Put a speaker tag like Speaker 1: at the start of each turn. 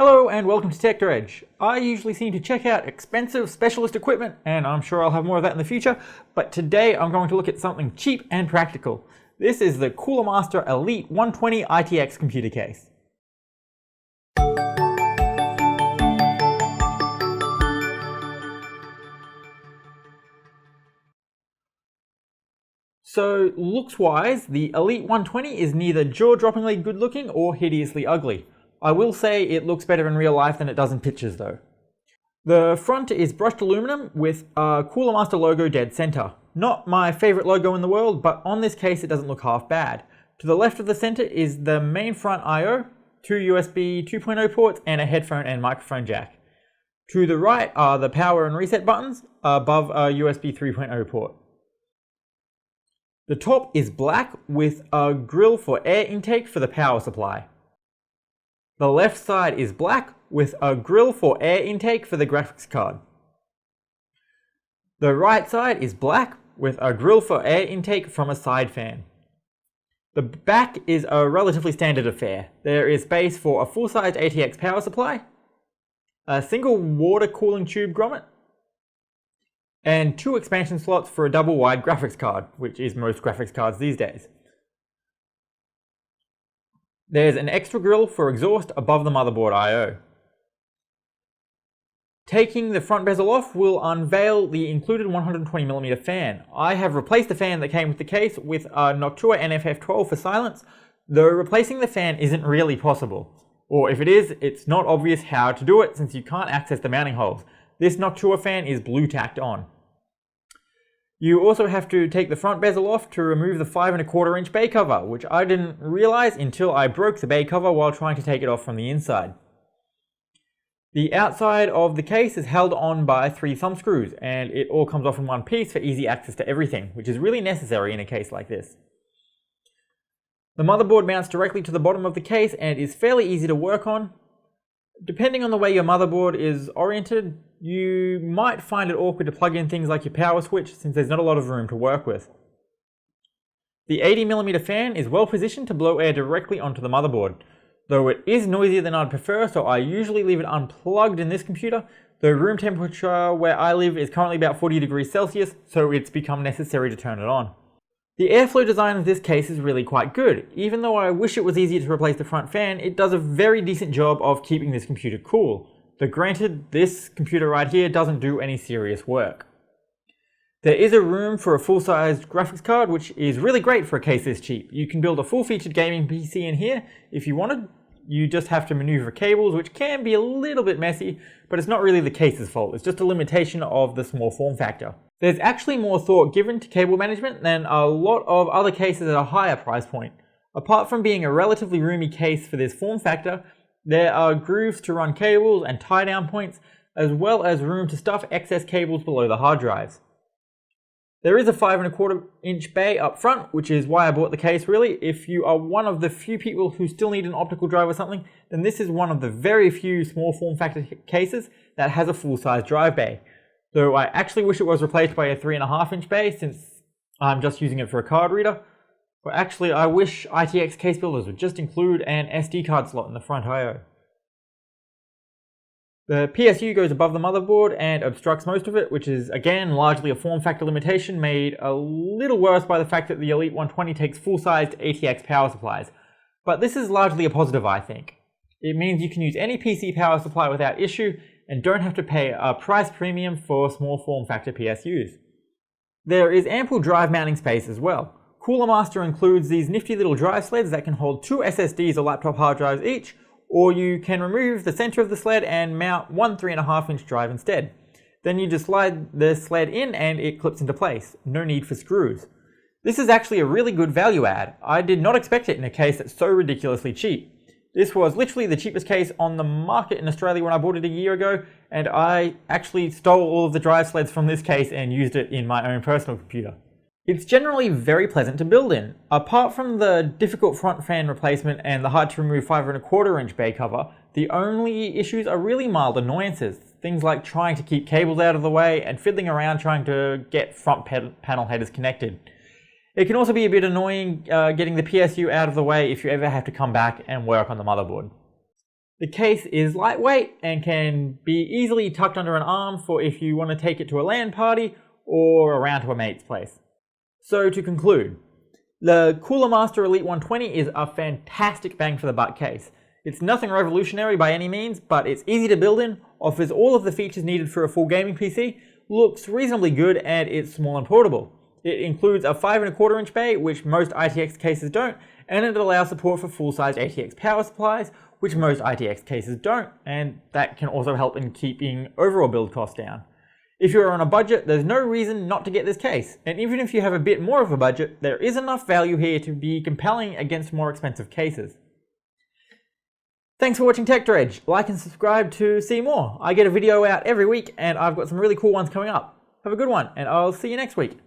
Speaker 1: Hello and welcome to Tech Edge. I usually seem to check out expensive specialist equipment, and I'm sure I'll have more of that in the future, but today I'm going to look at something cheap and practical. This is the Cooler Master Elite 120 ITX computer case. So looks-wise, the Elite 120 is neither jaw-droppingly good-looking or hideously ugly. I will say it looks better in real life than it does in pictures though. The front is brushed aluminum with a Cooler Master logo dead center. Not my favorite logo in the world, but on this case it doesn't look half bad. To the left of the center is the main front I/O, two USB 2.0 ports and a headphone and microphone jack. To the right are the power and reset buttons above a USB 3.0 port. The top is black with a grill for air intake for the power supply. The left side is black with a grill for air intake for the graphics card. The right side is black with a grill for air intake from a side fan. The back is a relatively standard affair. There is space for a full-sized ATX power supply, a single water cooling tube grommet, and two expansion slots for a double-wide graphics card, which is most graphics cards these days. There's an extra grill for exhaust above the motherboard I/O. Taking the front bezel off will unveil the included 120mm fan. I have replaced the fan that came with the case with a Noctua NFF12 for silence, though replacing the fan isn't really possible. Or if it is, it's not obvious how to do it since you can't access the mounting holes. This Noctua fan is blue tacked on. You also have to take the front bezel off to remove the 5¼ inch bay cover, which I didn't realize until I broke the bay cover while trying to take it off from the inside. The outside of the case is held on by 3 thumb screws, and it all comes off in one piece for easy access to everything, which is really necessary in a case like this. The motherboard mounts directly to the bottom of the case and is fairly easy to work on. Depending on the way your motherboard is oriented, you might find it awkward to plug in things like your power switch since there's not a lot of room to work with. The 80mm fan is well positioned to blow air directly onto the motherboard, though it is noisier than I'd prefer, so I usually leave it unplugged in this computer. The room temperature where I live is currently about 40 degrees Celsius, so it's become necessary to turn it on. The airflow design of this case is really quite good. Even though I wish it was easier to replace the front fan, it does a very decent job of keeping this computer cool. Though granted, this computer right here doesn't do any serious work. There is a room for a full-sized graphics card, which is really great for a case this cheap. You can build a full-featured gaming PC in here if you wanted. You just have to maneuver cables, which can be a little bit messy, but it's not really the case's fault. It's just a limitation of the small form factor. There's actually more thought given to cable management than a lot of other cases at a higher price point. Apart from being a relatively roomy case for this form factor, there are grooves to run cables and tie down points, as well as room to stuff excess cables below the hard drives. There is a 5¼ inch bay up front, which is why I bought the case really. If you are one of the few people who still need an optical drive or something, then this is one of the very few small form factor cases that has a full-size drive bay. Though I actually wish it was replaced by a 3½ inch bay since I'm just using it for a card reader. But actually I wish ITX case builders would just include an SD card slot in the front I/O. The PSU goes above the motherboard and obstructs most of it, which is again largely a form factor limitation made a little worse by the fact that the Elite 120 takes full-sized ATX power supplies. But this is largely a positive, I think. It means you can use any PC power supply without issue and don't have to pay a price premium for small form factor PSUs. There is ample drive mounting space as well. Cooler Master includes these nifty little drive sleds that can hold 2 SSDs or laptop hard drives each, or you can remove the center of the sled and mount one 3½ inch drive instead. Then you just slide the sled in and it clips into place. No need for screws. This is actually a really good value add. I did not expect it in a case that's so ridiculously cheap. This was literally the cheapest case on the market in Australia when I bought it a year ago, and I actually stole all of the drive sleds from this case and used it in my own personal computer. It's generally very pleasant to build in. Apart from the difficult front fan replacement and the hard to remove 5¼ inch bay cover, the only issues are really mild annoyances. Things like trying to keep cables out of the way and fiddling around trying to get front panel headers connected. It can also be a bit annoying getting the PSU out of the way if you ever have to come back and work on the motherboard. The case is lightweight and can be easily tucked under an arm for if you want to take it to a LAN party or around to a mate's place. So to conclude, the Cooler Master Elite 120 is a fantastic bang for the buck case. It's nothing revolutionary by any means, but it's easy to build in, offers all of the features needed for a full gaming PC, looks reasonably good, and it's small and portable. It includes a 5¼ inch bay, which most ITX cases don't, and it allows support for full-sized ATX power supplies, which most ITX cases don't, and that can also help in keeping overall build costs down. If you're on a budget, there's no reason not to get this case, and even if you have a bit more of a budget, there is enough value here to be compelling against more expensive cases. Thanks for watching Tech Dredge. Like and subscribe to see more. I get a video out every week, and I've got some really cool ones coming up. Have a good one, and I'll see you next week.